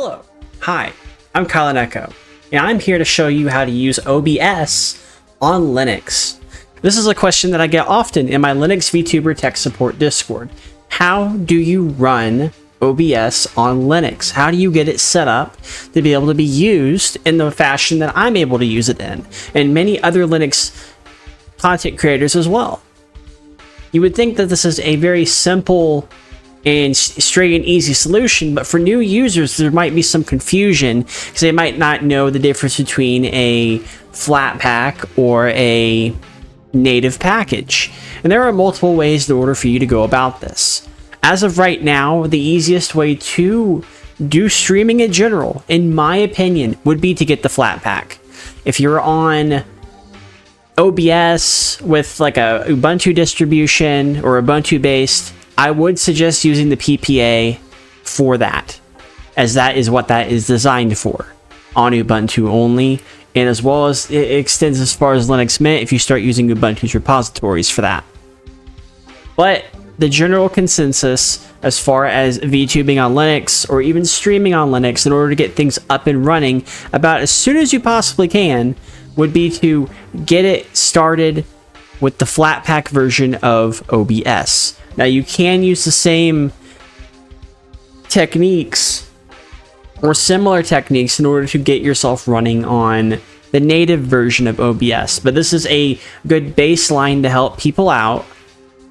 Hello, hi, I'm Colin Echo, and I'm here to show you how to use OBS on Linux. This is a question that I get often in my Linux VTuber Tech Support Discord. How do you run OBS on Linux? How do you get it set up to be able to be used in the fashion that I'm able to use it in, and many other Linux content creators as well? You would think that this is a very simple and straight and easy solution, but for new users there might be some confusion because they might not know the difference between a Flatpak or a native package. And there are multiple ways in order for you to go about this. As of right now, the easiest way to do streaming in general, in my opinion, would be to get the Flatpak. If you're on OBS with like a Ubuntu distribution or Ubuntu based, I would suggest using the PPA for that, as that is what that is designed for, on Ubuntu only, and as well as it extends as far as Linux Mint if you start using Ubuntu's repositories for that. But the general consensus as far as VTubing on Linux or even streaming on Linux in order to get things up and running about as soon as you possibly can would be to get it started with the Flatpak version of OBS. Now you can use the same techniques or similar techniques in order to get yourself running on the native version of OBS, but this is a good baseline to help people out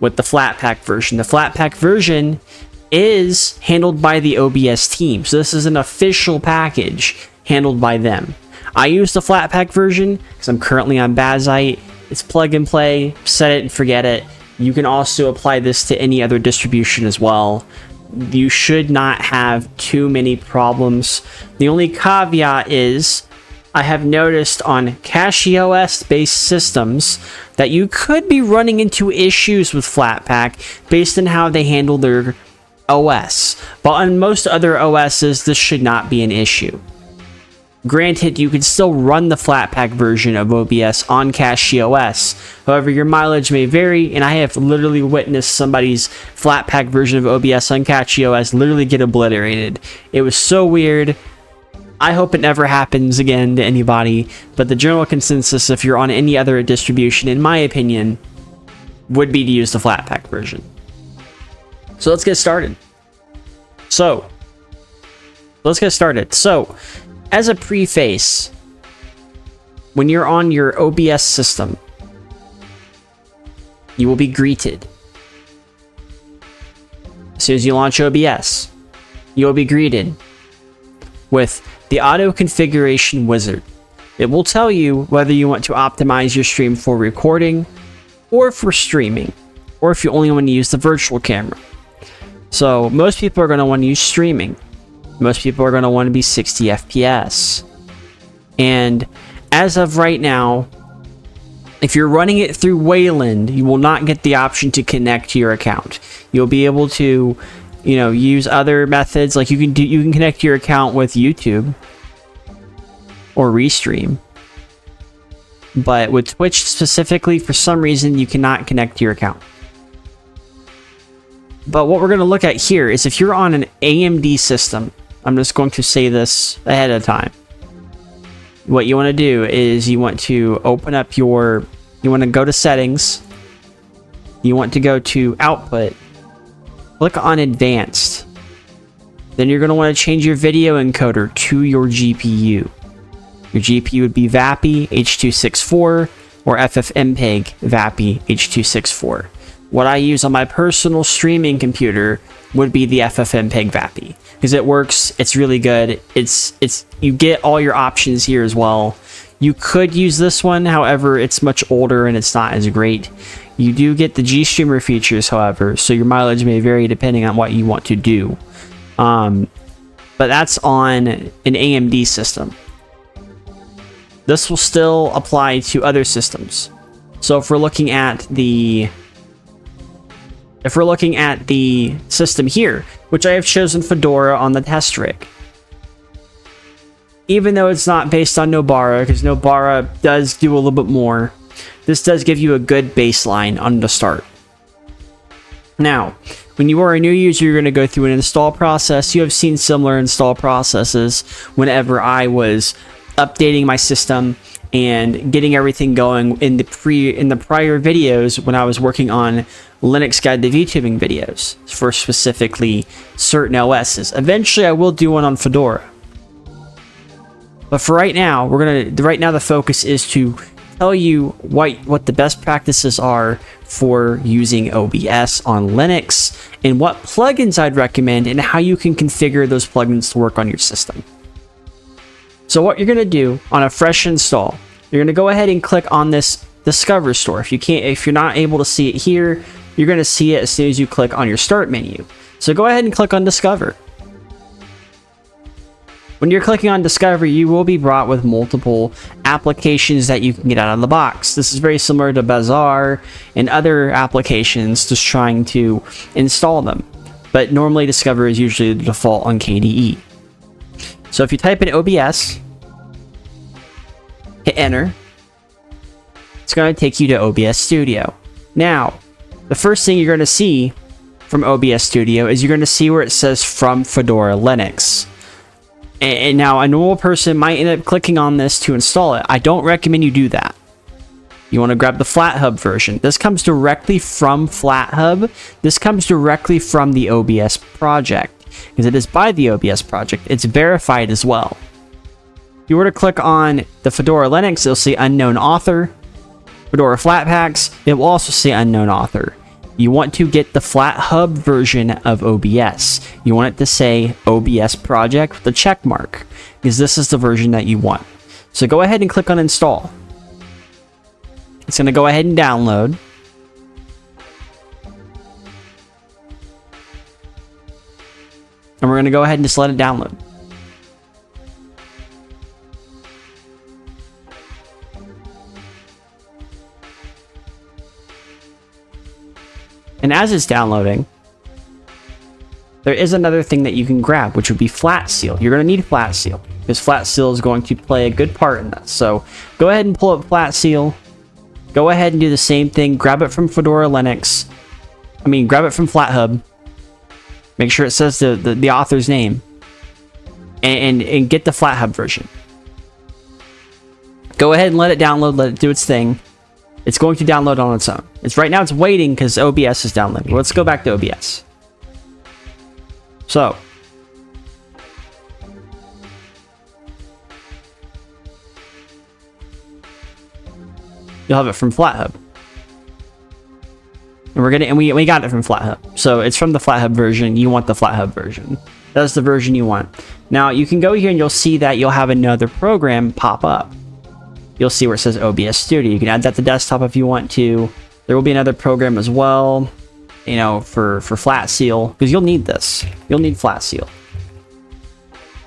with the Flatpak version. The Flatpak version is handled by the OBS team, so this is an official package handled by them. I use the Flatpak version because I'm currently on Bazite. It's plug and play, set it and forget it. You can also apply this to any other distribution as well. You should not have too many problems. The only caveat is I have noticed on CachyOS based systems that you could be running into issues with Flatpak based on how they handle their OS. But on most other OSs, this should not be an issue. Granted, you can still run the Flatpak version of OBS on CachyOS. However, your mileage may vary, and I have literally witnessed somebody's Flatpak version of OBS on CachyOS literally get obliterated. It was so weird. I hope it never happens again to anybody, but the general consensus, if you're on any other distribution, in my opinion, would be to use the Flatpak version. So let's get started. As a preface, when you're on your OBS system, you will be greeted. As soon as you launch OBS, you will be greeted with the auto configuration wizard. It will tell you whether you want to optimize your stream for recording or for streaming, or if you only want to use the virtual camera. So most people are going to want to use streaming. Most people are going to want to be 60 FPS. And as of right now, if you're running it through Wayland, you will not get the option to connect to your account. You'll be able to, use other methods, like you can connect to your account with YouTube or Restream. But with Twitch specifically, for some reason, you cannot connect to your account. But what we're going to look at here is if you're on an AMD system, I'm just going to say this ahead of time. What you want to do is you want to open up you want to go to settings. You want to go to output. Click on advanced. Then you're going to want to change your video encoder to your GPU. Your GPU would be VAPI H.264 or FFmpeg VAPI H.264. What I use on my personal streaming computer would be the FFmpeg VAPI because it works. It's really good. You get all your options here as well. You could use this one, however, it's much older and it's not as great. You do get the GStreamer features, however, so your mileage may vary depending on what you want to do. But that's on an AMD system. This will still apply to other systems. So if we're looking at the system here, which I have chosen Fedora on the test rig. Even though it's not based on Nobara, because Nobara does do a little bit more, this does give you a good baseline on the start. Now, when you are a new user, you're going to go through an install process. You have seen similar install processes whenever I was updating my system and getting everything going in the prior videos when I was working on Linux Guide to VTubing videos for specifically certain OSs. Eventually, I will do one on Fedora. But for right now, the focus is to tell you what the best practices are for using OBS on Linux and what plugins I'd recommend and how you can configure those plugins to work on your system. So what you're going to do on a fresh install, you're going to go ahead and click on this Discover store. If you're not able to see it here, you're going to see it as soon as you click on your Start menu. So go ahead and click on Discover. When you're clicking on Discover, you will be brought with multiple applications that you can get out of the box. This is very similar to Bazaar and other applications just trying to install them. But normally Discover is usually the default on KDE. So if you type in OBS, hit enter, it's going to take you to OBS Studio. Now, the first thing you're going to see from OBS Studio is you're going to see where it says from Fedora Linux. And now a normal person might end up clicking on this to install it. I don't recommend you do that. You want to grab the FlatHub version. This comes directly from FlatHub. This comes directly from the OBS project. Because it is by the OBS project. It's verified as well. If you were to click on the Fedora Linux, it'll say unknown author. Fedora Flatpaks, it will also say unknown author. You want to get the FlatHub version of OBS. You want it to say OBS project with a check mark, because this is the version that you want. So go ahead and click on install. It's going to go ahead and download. And we're going to go ahead and just let it download. And as it's downloading, there is another thing that you can grab, which would be Flatseal. You're going to need Flatseal, because Flatseal is going to play a good part in this. So go ahead and pull up Flatseal. Go ahead and do the same thing. Grab it from Fedora Linux. Grab it from FlatHub. Make sure it says the author's name. And get the FlatHub version. Go ahead and let it download. Let it do its thing. It's going to download on its own. Right now it's waiting because OBS is downloading. Let's go back to OBS. So, you'll have it from FlatHub. And we got it from FlatHub. So it's from the FlatHub version. You want the FlatHub version. That's the version you want. Now you can go here and you'll see that you'll have another program pop up. You'll see where it says OBS Studio. You can add that to desktop if you want to. There will be another program as well, for Flatseal, because you'll need this. You'll need Flatseal.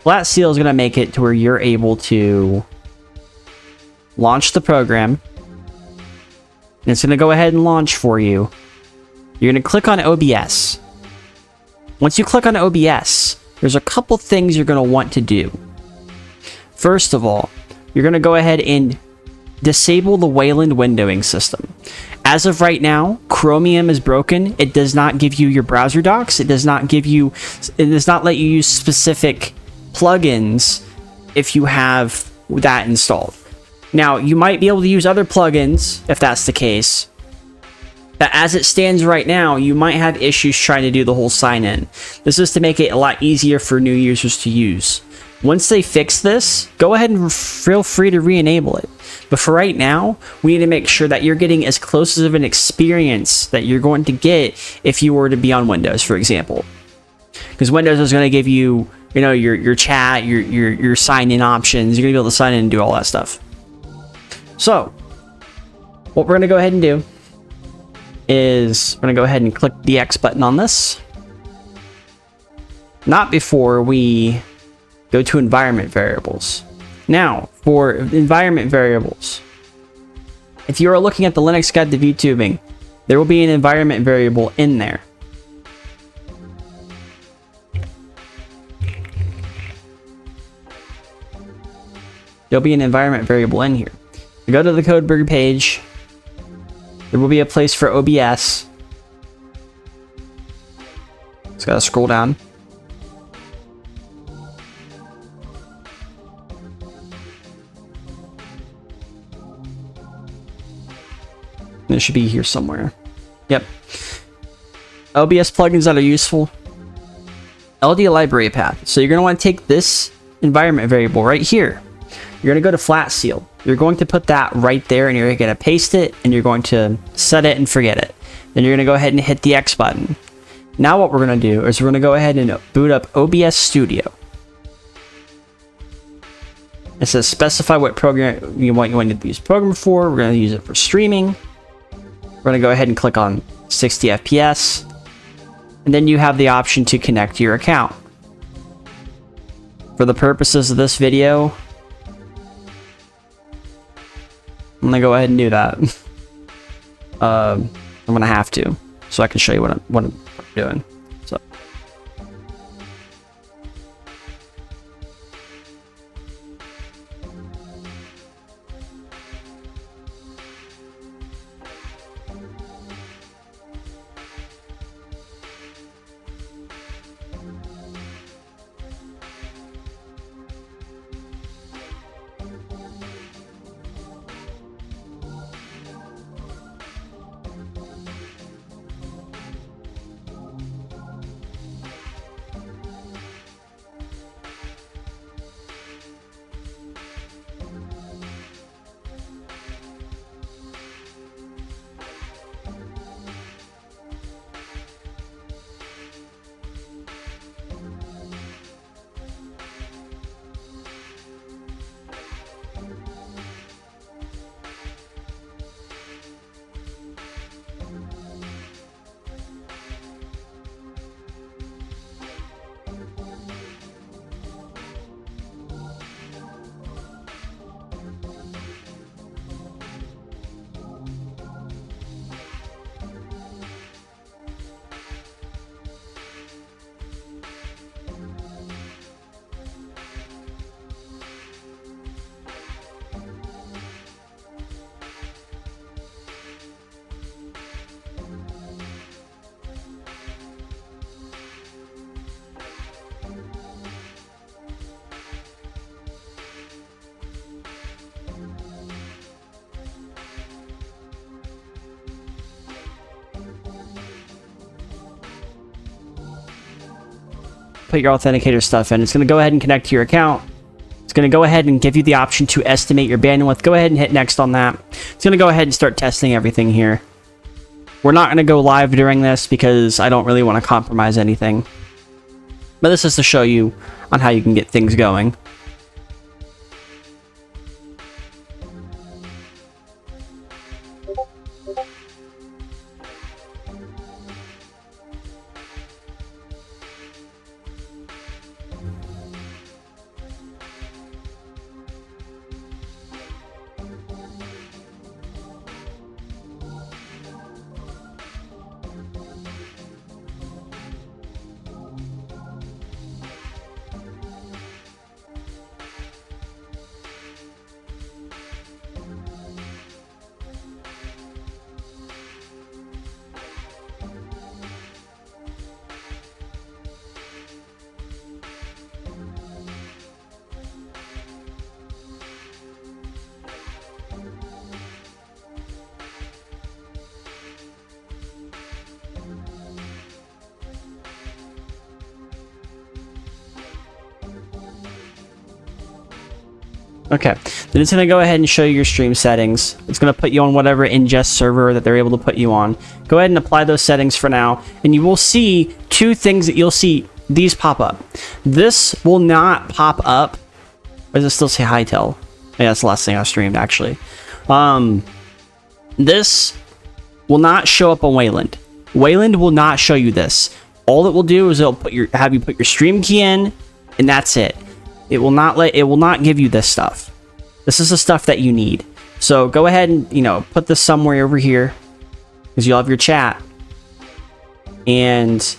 Flatseal is going to make it to where you're able to launch the program. And it's going to go ahead and launch for you. You're going to click on OBS. Once you click on OBS, there's a couple things you're going to want to do. First of all, you're going to go ahead and disable the Wayland windowing system. As of right now, Chromium is broken. It does not give you your browser docs. It does not let you use specific plugins if you have that installed. Now, you might be able to use other plugins if that's the case. But as it stands right now, you might have issues trying to do the whole sign-in. This is to make it a lot easier for new users to use. Once they fix this, go ahead and feel free to re-enable it. But for right now, we need to make sure that you're getting as close of an experience that you're going to get if you were to be on Windows, for example. Because Windows is going to give you, your chat, your sign-in options. You're going to be able to sign in and do all that stuff. So, what we're going to go ahead and do is we're going to go ahead and click the X button on this. Not before we go to environment variables. Now, for environment variables, if you are looking at the Linux Guide to VTubing, there will be an environment variable in there. There'll be an environment variable in here. You go to the Codeberg page, there will be a place for OBS. Just gotta scroll down. It should be here somewhere. Yep. OBS plugins that are useful. LD library path. So you're going to want to take this environment variable right here. You're going to go to Flatseal. You're going to put that right there, and you're going to paste it, and you're going to set it and forget it. Then you're going to go ahead and hit the X button. Now what we're going to do is we're going to go ahead and boot up OBS Studio. It says specify what program you want to use the program for. We're going to use it for streaming. We're going to go ahead and click on 60 FPS. And then you have the option to connect to your account. For the purposes of this video, I'm going to go ahead and do that. I'm going to have to, so I can show you what I'm doing. So. Put your authenticator stuff in. It's going to go ahead and connect to your account. It's going to go ahead and give you the option to estimate your bandwidth. Go ahead and hit next on that. It's going to go ahead and start testing everything here. We're not going to go live during this because I don't really want to compromise anything. But this is to show you on how you can get things going. Okay, then it's going to go ahead and show you your stream settings. It's going to put you on whatever ingest server that they're able to put you on. Go ahead and apply those settings for now, and you will see two things that you'll see these pop up. This will not pop up. Or does it still say Hightail? Yeah, that's the last thing I streamed, actually. This will not show up on Wayland. Wayland will not show you this. All it will do is it'll have you put your stream key in, and that's it. It will not give you this stuff. This is the stuff that you need. So go ahead and, put this somewhere over here, because you'll have your chat. And,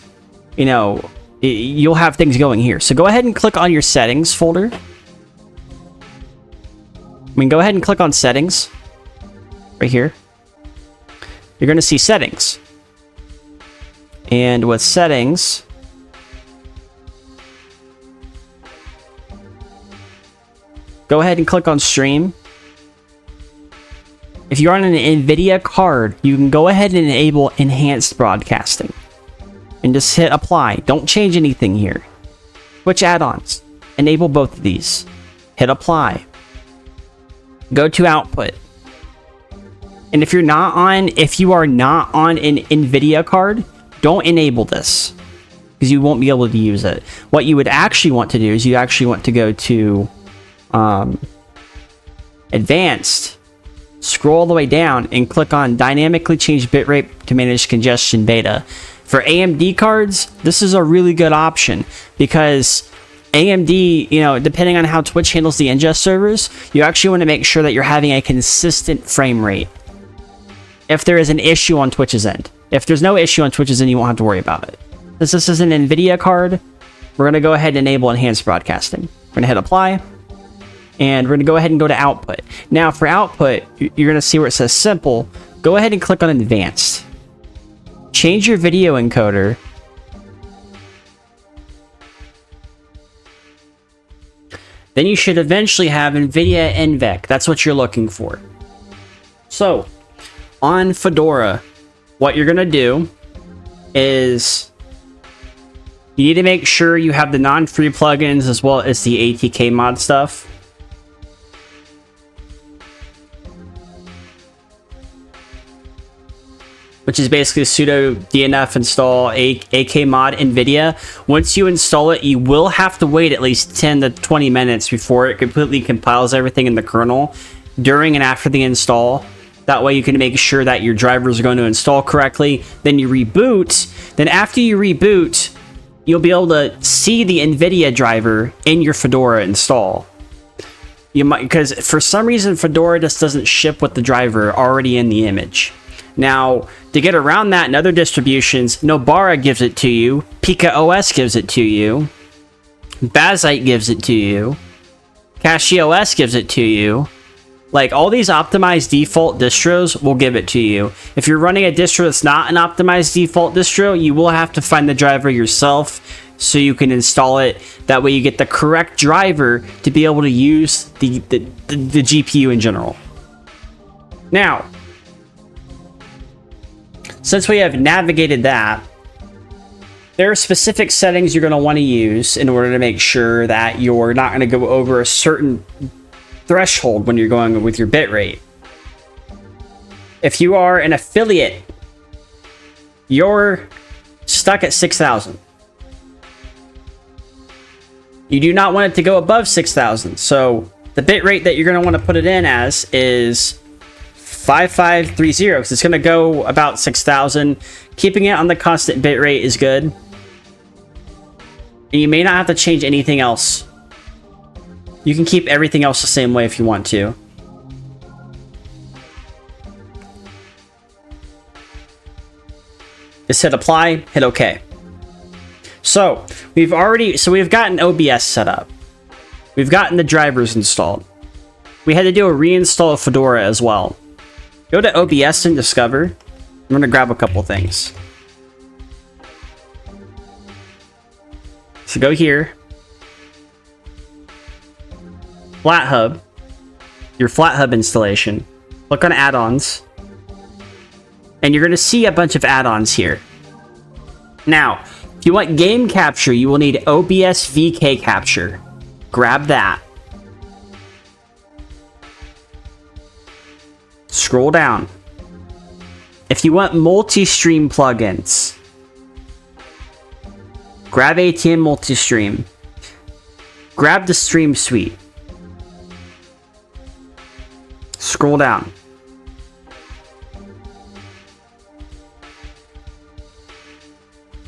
you'll have things going here. So go ahead and click on your settings folder. Go ahead and click on settings right here. You're going to see settings. And with settings, go ahead and click on stream. If you're on an NVIDIA card, you can go ahead and enable enhanced broadcasting. And just hit apply. Don't change anything here. Switch add-ons. Enable both of these. Hit apply. Go to output. And if you are not on an NVIDIA card, don't enable this, because you won't be able to use it. What you would actually want to do is you actually want to go to advanced, scroll all the way down, and click on dynamically change bitrate to manage congestion beta. For AMD cards, this is a really good option, because AMD, you know, depending on how Twitch handles the ingest servers, you actually want to make sure that you're having a consistent frame rate if there is an issue on Twitch's end. If there's no issue on Twitch's end, you won't have to worry about it. Since this is an NVIDIA card, we're going to go ahead and enable enhanced broadcasting. We're going to hit apply, and we're going to go ahead and go to output. Now for output, you're going to see where it says simple. Go ahead and click on advanced. Change your video encoder. Then you should eventually have NVIDIA NVEC. That's what you're looking for. So, on Fedora, what you're going to do is you need to make sure you have the non-free plugins as well as the ATK mod stuff. Which is basically sudo dnf install AK mod NVIDIA. Once you install it, you will have to wait at least 10 to 20 minutes before it completely compiles everything in the kernel during and after the install. That way you can make sure that your drivers are going to install correctly. Then you reboot. Then after you reboot, you'll be able to see the NVIDIA driver in your Fedora install. You might, because for some reason Fedora just doesn't ship with the driver already in the image. Now, to get around that in other distributions, Nobara gives it to you, Pika OS gives it to you, Bazite gives it to you, CachyOS gives it to you. Like, all these optimized default distros will give it to you. If you're running a distro that's not an optimized default distro, you will have to find the driver yourself so you can install it. That way you get the correct driver to be able to use the GPU in general. Now, since we have navigated that, there are specific settings you're going to want to use in order to make sure that you're not going to go over a certain threshold when you're going with your bitrate. If you are an affiliate, you're stuck at 6,000. You do not want it to go above 6,000. So the bitrate that you're going to want to put it in as is 5530, because it's going to go about 6,000. Keeping it on the constant bitrate is good. And you may not have to change anything else. You can keep everything else the same way if you want to. Just hit apply, hit OK. So we've gotten OBS set up. We've gotten the drivers installed. We had to do a reinstall of Fedora as well. Go to OBS and Discover. I'm going to grab a couple things. So go here. FlatHub. Your FlatHub installation. Click on add-ons. And you're going to see a bunch of add-ons here. Now, if you want game capture, you will need OBS VK capture. Grab that. Scroll down. If you want multi-stream plugins, grab ATM multi-stream. Grab the stream suite. Scroll down.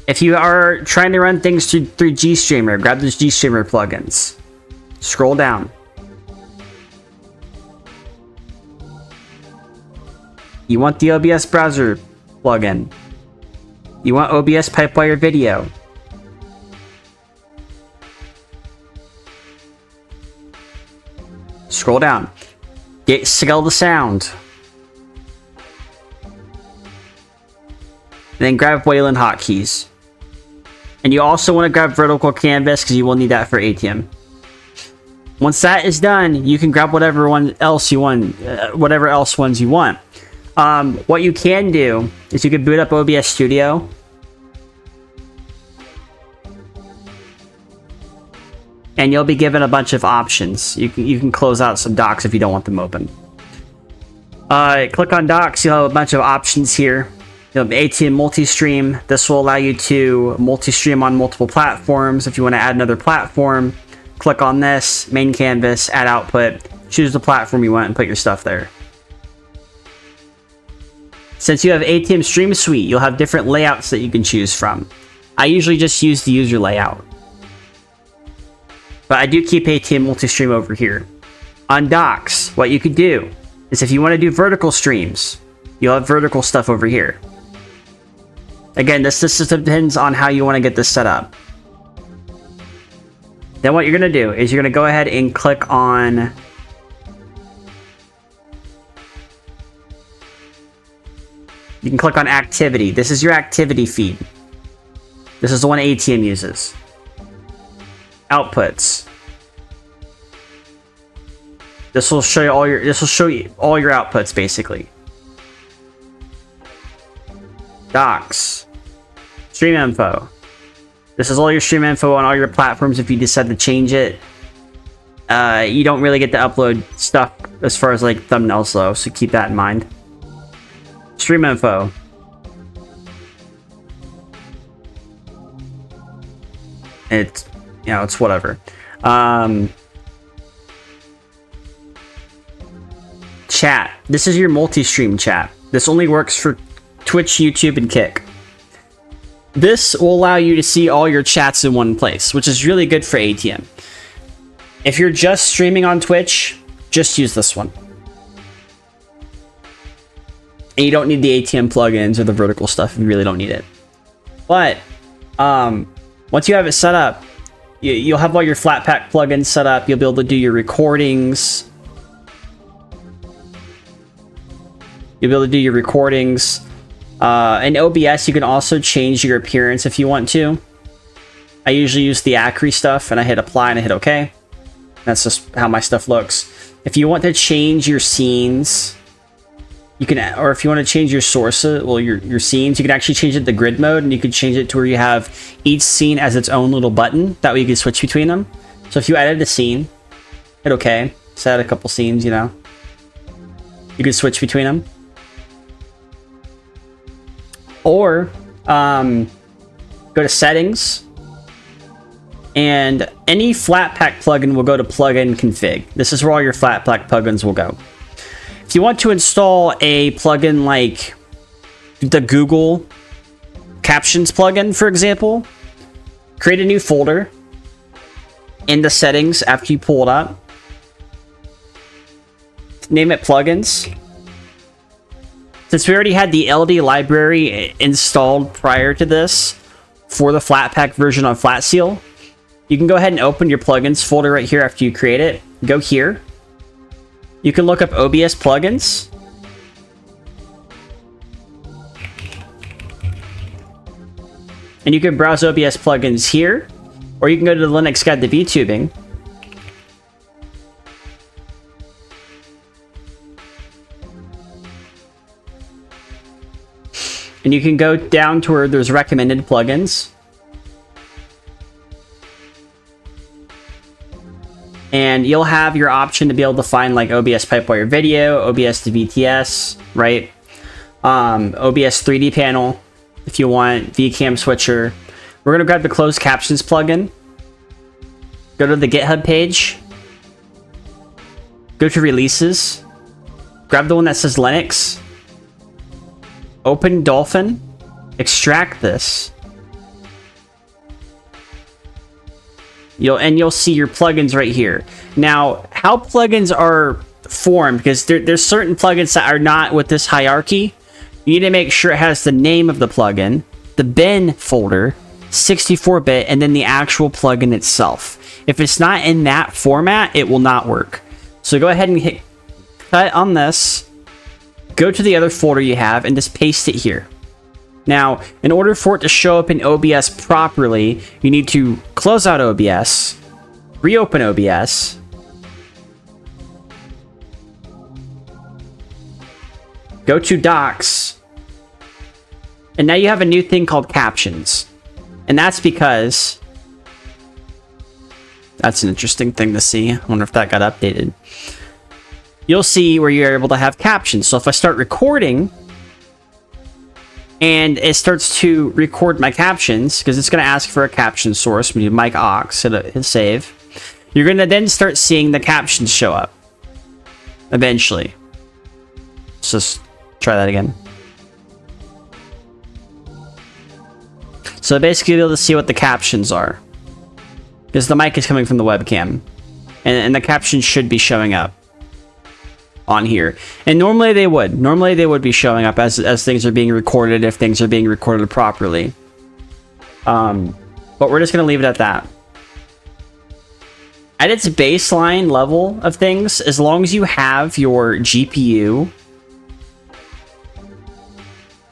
If you are trying to run things through GStreamer, grab those GStreamer plugins. Scroll down. You want the OBS browser plugin. You want OBS Pipewire video. Scroll down. Get Scale the Sound. And then grab Wayland hotkeys. And you also want to grab Vertical Canvas because you will need that for ATM. Once that is done, you can grab whatever else you want. What you can do is you can boot up OBS Studio. And you'll be given a bunch of options. You can close out some docs if you don't want them open. Click on docs, you'll have a bunch of options here. You'll have ATM multi-stream. This will allow you to multi-stream on multiple platforms. If you want to add another platform, click on this, main canvas, add output, choose the platform you want and put your stuff there. Since you have ATM Stream Suite, you'll have different layouts that you can choose from. I usually just use the user layout. But I do keep ATM multi-stream over here. On docs, what you could do is if you want to do vertical streams, you'll have vertical stuff over here. Again, this just depends on how you want to get this set up. Then what you're going to do is you're going to go ahead and click on... You can click on activity. This is your activity feed. This is the one ATM uses. Outputs. This will show you all your outputs basically. Docs. Stream info. This is all your stream info on all your platforms if you decide to change it. You don't really get to upload stuff as far as like thumbnails though, so keep that in mind. Stream info. It's, you know, it's whatever. Chat. This is your multi-stream chat. This only works for Twitch, YouTube, and Kick. This will allow you to see all your chats in one place, which is really good for ATM. If you're just streaming on Twitch, just use this one. And you don't need the ATM plugins or the vertical stuff if you really don't need it. But once you have it set up, you'll have all your Flatpak plugins set up. You'll be able to do your recordings. You'll be able to do your recordings. In OBS, you can also change your appearance if you want to. I usually use the Acri stuff, and I hit apply and I hit OK. That's just how my stuff looks. If you want to change your scenes, you can, or if you want to change your sources, well, your scenes, you can actually change it to grid mode, and you can change it to where you have each scene as its own little button. That way you can switch between them. So if you added a scene, hit OK. Set a couple scenes, you know. You can switch between them. Or go to settings, and any Flatpak plugin will go to plugin config. This is where all your Flatpak plugins will go. If you want to install a plugin like the Google Captions plugin, for example, create a new folder in the settings after you pull it up. Name it plugins. Since we already had the LD library installed prior to this for the Flatpak version on Flatseal, you can go ahead and open your plugins folder right here after you create it. Go here. You can look up OBS plugins. And you can browse OBS plugins here, or you can go to the Linux Guide to VTubing. And you can go down to where there's recommended plugins. And you'll have your option to be able to find like OBS Pipewire Video, OBS to VTS, right? OBS 3D panel, if you want, VCam switcher. We're going to grab the closed captions plugin. Go to the GitHub page. Go to releases. Grab the one that says Linux. Open Dolphin, extract this. You'll see your plugins right here. Now, how plugins are formed, because there's certain plugins that are not with this hierarchy. You need to make sure it has the name of the plugin, the bin folder, 64-bit, and then the actual plugin itself. If it's not in that format, it will not work. So go ahead and hit cut on this. Go to the other folder you have and just paste it here. Now, in order for it to show up in OBS properly, you need to close out OBS, reopen OBS, go to docs, and now you have a new thing called captions. And that's because that's an interesting thing to see. I wonder if that got updated. You'll see where you're able to have captions. So if I start recording and it starts to record my captions, because it's going to ask for a caption source, we do mic aux, hit save. You're going to then start seeing the captions show up eventually. Let's just try that again. So basically you'll be able to see what the captions are, because the mic is coming from the webcam, and the captions should be showing up on here. And normally they would be showing up as things are being recorded, if things are being recorded properly. But we're just going to leave it at that. At its baseline level of things, as long as you have your GPU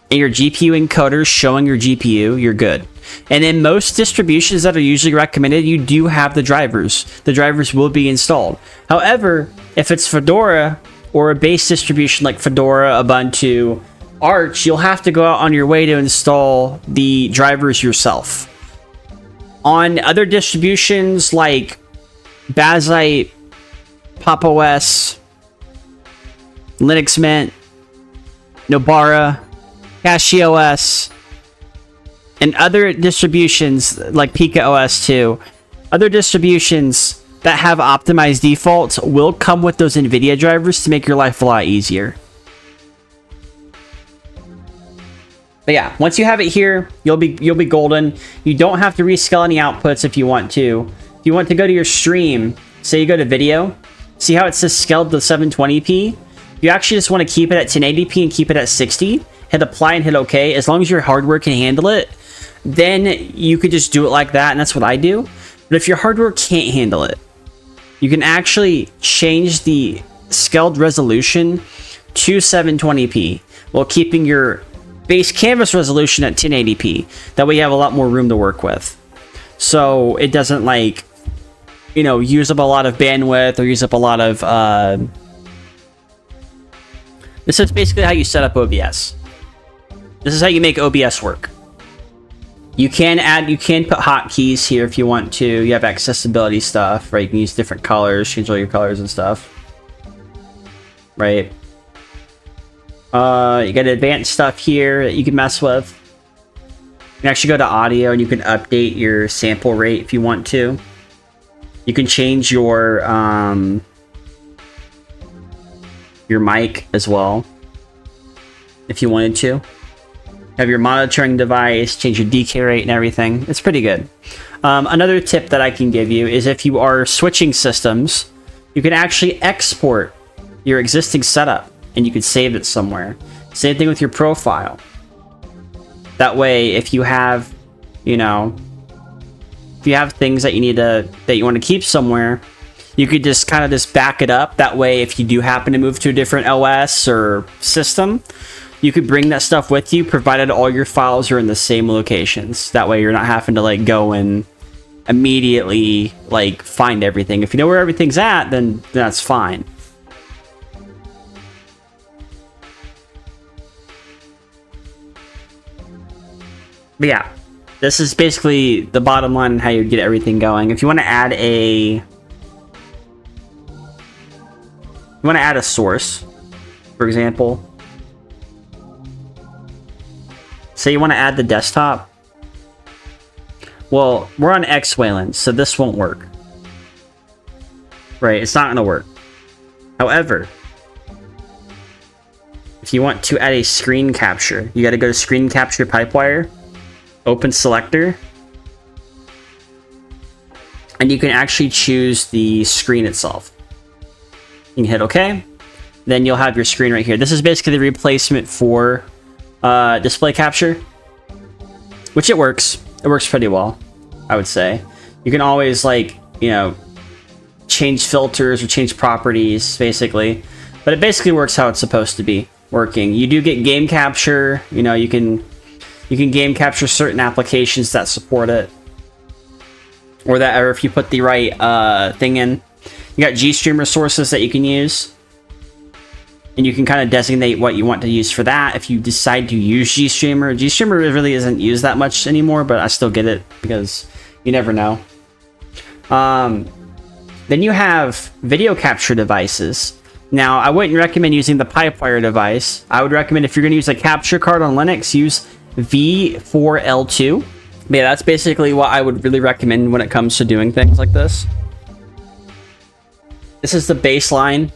and your GPU encoders showing your GPU, you're good. And in most distributions that are usually recommended, you do have the drivers. The drivers will be installed. However, if it's Fedora or a base distribution like Fedora, Ubuntu, Arch, you'll have to go out on your way to install the drivers yourself. On other distributions like Bazzite, Pop! OS, Linux Mint, Nobara, CachyOS, and other distributions like Pika OS 2, other distributions that have optimized defaults will come with those NVIDIA drivers to make your life a lot easier. But yeah, once you have it here, you'll be golden. You don't have to rescale any outputs if you want to. If you want to go to your stream, say you go to video, see how it says scaled to 720p? You actually just want to keep it at 1080p and keep it at 60. Hit apply and hit OK. As long as your hardware can handle it, then you could just do it like that, and that's what I do. But if your hardware can't handle it, you can actually change the scaled resolution to 720p while keeping your base canvas resolution at 1080p. That way you have a lot more room to work with. So it doesn't, like, you know, use up a lot of bandwidth or use up a lot of... This is basically how you set up OBS. This is how you make OBS work. You can put hotkeys here if you want to. You have accessibility stuff, right? You can use different colors, change all your colors and stuff. Right? You got advanced stuff here that you can mess with. You can actually go to audio and you can update your sample rate if you want to. You can change your mic as well if you wanted to. Have your monitoring device, change your decay rate and everything. It's pretty good. Another tip that I can give you is if you are switching systems, you can actually export your existing setup and you can save it somewhere. Same thing with your profile. That way, if you have, you know, if you have things that you want to keep somewhere, you could just kind of just back it up. That way, if you do happen to move to a different OS or system, you could bring that stuff with you, provided all your files are in the same locations. That way you're not having to like go and immediately like find everything. If you know where everything's at, then that's fine. But yeah, this is basically the bottom line on how you get everything going. If you want to add a source, for example, say you want to add the desktop. Well, we're on X-Wayland, so this won't work. Right, it's not going to work. However, if you want to add a screen capture, you got to go to Screen Capture Pipewire, open Selector, and you can actually choose the screen itself. You can hit OK. Then you'll have your screen right here. This is basically the replacement for display capture, which it works. It works pretty well, I would say. You can always, like, you know, change filters or change properties, basically. But it basically works how it's supposed to be working. You do get game capture. You know, you can game capture certain applications that support it, or if you put the right thing in. You got GStreamer sources that you can use. And you can kind of designate what you want to use for that if you decide to use GStreamer. GStreamer really isn't used that much anymore, but I still get it because you never know. Then you have video capture devices. Now, I wouldn't recommend using the Pipewire device. I would recommend if you're going to use a capture card on Linux, use V4L2. But yeah, that's basically what I would really recommend when it comes to doing things like this. This is the baseline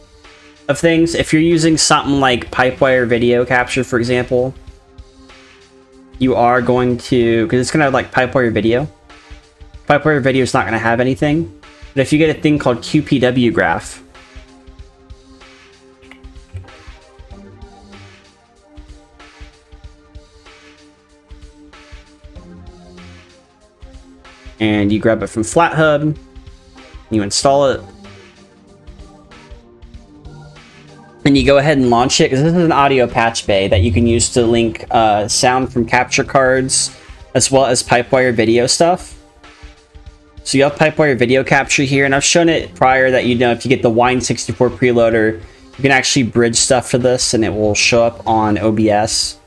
of things. If you're using something like Pipewire video capture, for example, you are going to, because it's going to have like Pipewire video. Pipewire video is not going to have anything. But if you get a thing called QPW graph, and you grab it from FlatHub, you install it, and you go ahead and launch it, because this is an audio patch bay that you can use to link sound from capture cards as well as Pipewire video stuff. So you have Pipewire video capture here, and I've shown it prior that, you know, if you get the Wine64 preloader, you can actually bridge stuff to this and it will show up on OBS.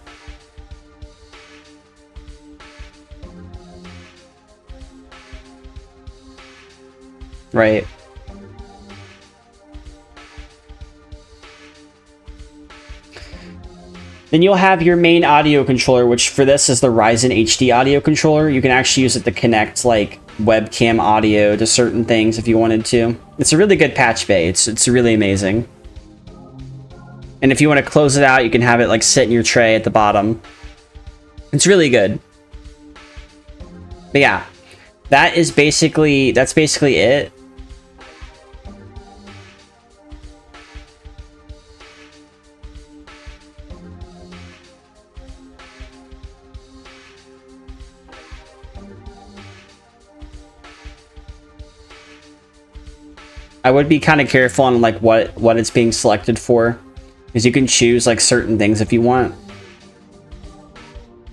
Right. Then you'll have your main audio controller, which for this is the Ryzen HD audio controller. You can actually use it to connect like webcam audio to certain things if you wanted to. It's a really good patch bay. It's really amazing. And if you want to close it out, you can have it like sit in your tray at the bottom. It's really good. But yeah, that's basically it. I would be kind of careful on like what it's being selected for, because you can choose like certain things if you want,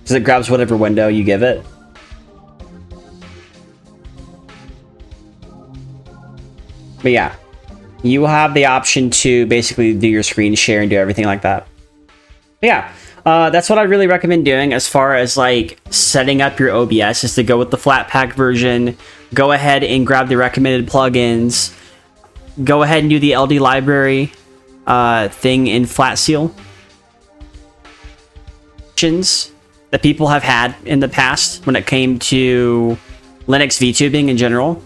because it grabs whatever window you give it. But yeah, you will have the option to basically do your screen share and do everything like that. But yeah, that's what I really recommend doing as far as like setting up your OBS, is to go with the Flatpak version. Go ahead and grab the recommended plugins. Go ahead and do the LD library thing in Flatseal that people have had in the past when it came to Linux VTubing in general.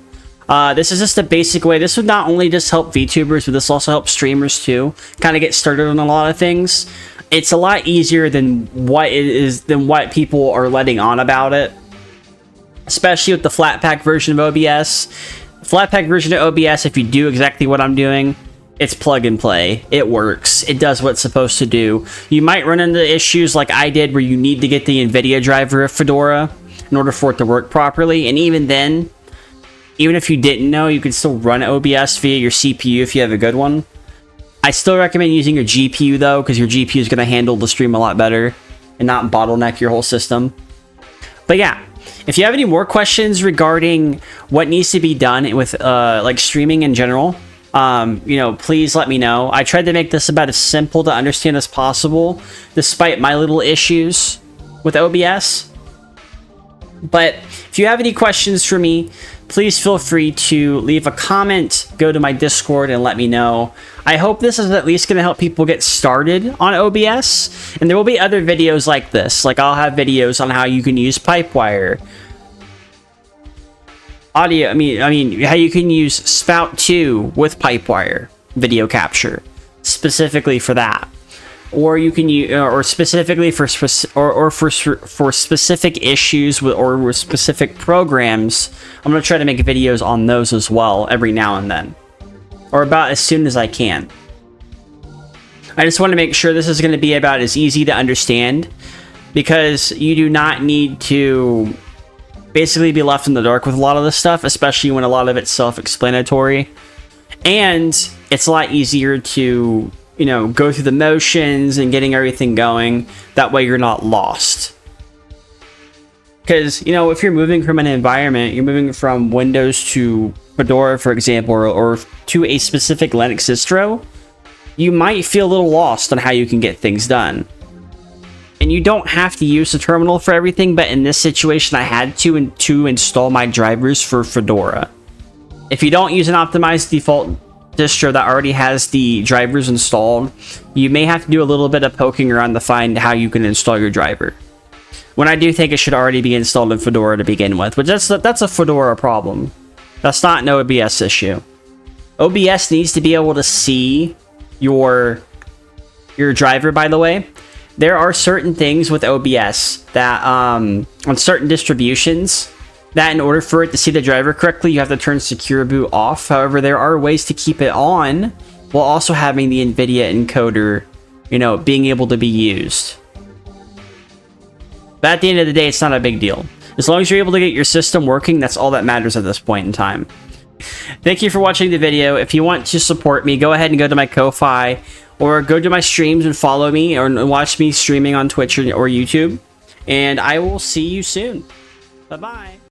This is just a basic way. This would not only just help VTubers, but this also helps streamers too, kind of get started on a lot of things. It's a lot easier than what people are letting on about it, especially with the Flatpak version of OBS. Flatpak version of OBS, if you do exactly what I'm doing, it's plug and play. It works. It does what it's supposed to do. You might run into issues like I did where you need to get the NVIDIA driver of Fedora in order for it to work properly. And even then, even if you didn't know, you can still run OBS via your CPU if you have a good one. I still recommend using your GPU though, because your GPU is going to handle the stream a lot better and not bottleneck your whole system. But yeah, if you have any more questions regarding what needs to be done with like streaming in general, you know, please let me know. I tried to make this about as simple to understand as possible, despite my little issues with OBS. But if you have any questions for me, please feel free to leave a comment, go to my Discord, and let me know. I hope this is at least going to help people get started on OBS, and there will be other videos like this. Like, I'll have videos on how you can use Pipewire audio. I mean, how you can use Spout 2 with Pipewire video capture, specifically for that. Or you can use, or specifically for specific issues with specific programs. I'm gonna try to make videos on those as well every now and then, or about as soon as I can. I just want to make sure this is going to be about as easy to understand, because you do not need to basically be left in the dark with a lot of this stuff, especially when a lot of it's self-explanatory, and it's a lot easier to, you know, go through the motions and getting everything going. That way you're not lost. Because, you know, if you're moving from an environment, you're moving from Windows to Fedora, for example, or to a specific Linux distro, you might feel a little lost on how you can get things done. And you don't have to use the terminal for everything, but in this situation I had to install my drivers for Fedora. If you don't use an optimized default distro that already has the drivers installed, you may have to do a little bit of poking around to find how you can install your driver. When I do think it should already be installed in Fedora to begin with, but that's a Fedora problem. That's not an OBS issue. OBS needs to be able to see your driver, by the way. There are certain things with OBS that, on certain distributions, that in order for it to see the driver correctly, you have to turn Secure Boot off. However, there are ways to keep it on while also having the NVIDIA encoder, you know, being able to be used. But at the end of the day, it's not a big deal. As long as you're able to get your system working, that's all that matters at this point in time. Thank you for watching the video. If you want to support me, go ahead and go to my Ko-Fi, or go to my streams and follow me, or watch me streaming on Twitch or YouTube. And I will see you soon. Bye-bye.